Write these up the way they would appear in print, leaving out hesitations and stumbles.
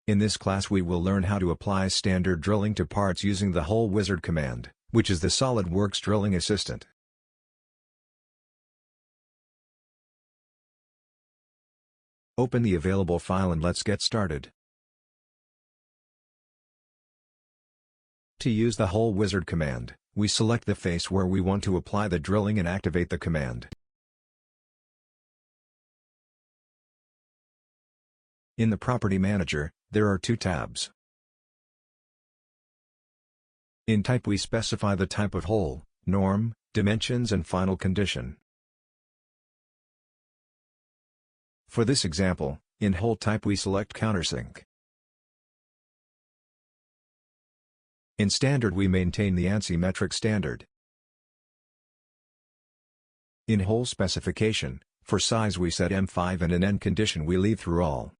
In this class we will learn how to apply standard drilling to parts using the Hole Wizard command, which is the SolidWorks drilling assistant. Open the available file and let's get started. To use the Hole Wizard command, we select the face where we want to apply the drilling and activate the command. In the Property Manager, there are two tabs. In Type we specify the type of hole, norm, dimensions and final condition. For this example, in Hole Type we select Countersink. In Standard we maintain the ANSI metric standard. In Hole Specification, for size we set M5 and in end condition we leave through all.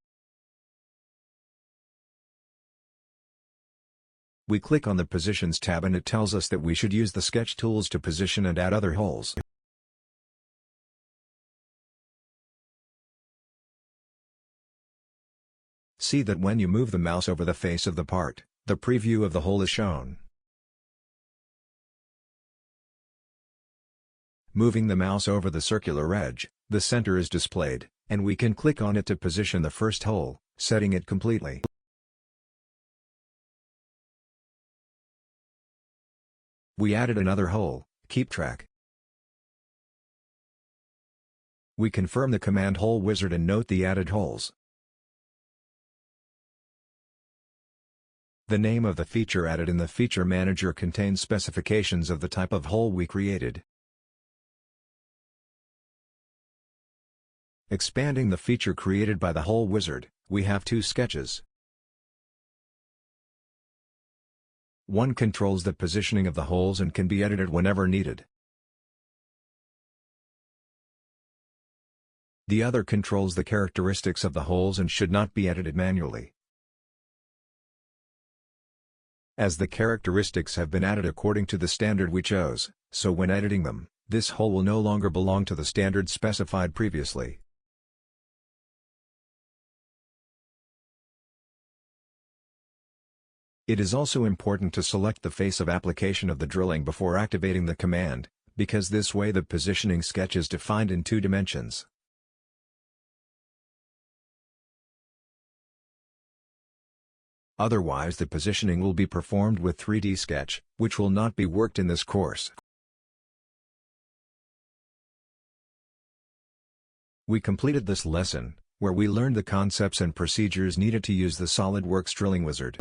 We click on the Positions tab and it tells us that we should use the sketch tools to position and add other holes. See that when you move the mouse over the face of the part, the preview of the hole is shown. Moving the mouse over the circular edge, the center is displayed, and we can click on it to position the first hole, setting it completely. We added another hole, keep track. We confirm the command Hole Wizard and note the added holes. The name of the feature added in the Feature Manager contains specifications of the type of hole we created. Expanding the feature created by the Hole Wizard, we have two sketches. One controls the positioning of the holes and can be edited whenever needed. The other controls the characteristics of the holes and should not be edited manually. As the characteristics have been added according to the standard we chose, so when editing them, this hole will no longer belong to the standard specified previously. It is also important to select the face of application of the drilling before activating the command, because this way the positioning sketch is defined in 2 dimensions. Otherwise the positioning will be performed with 3D sketch, which will not be worked in this course. We completed this lesson, where we learned the concepts and procedures needed to use the SolidWorks Drilling Wizard.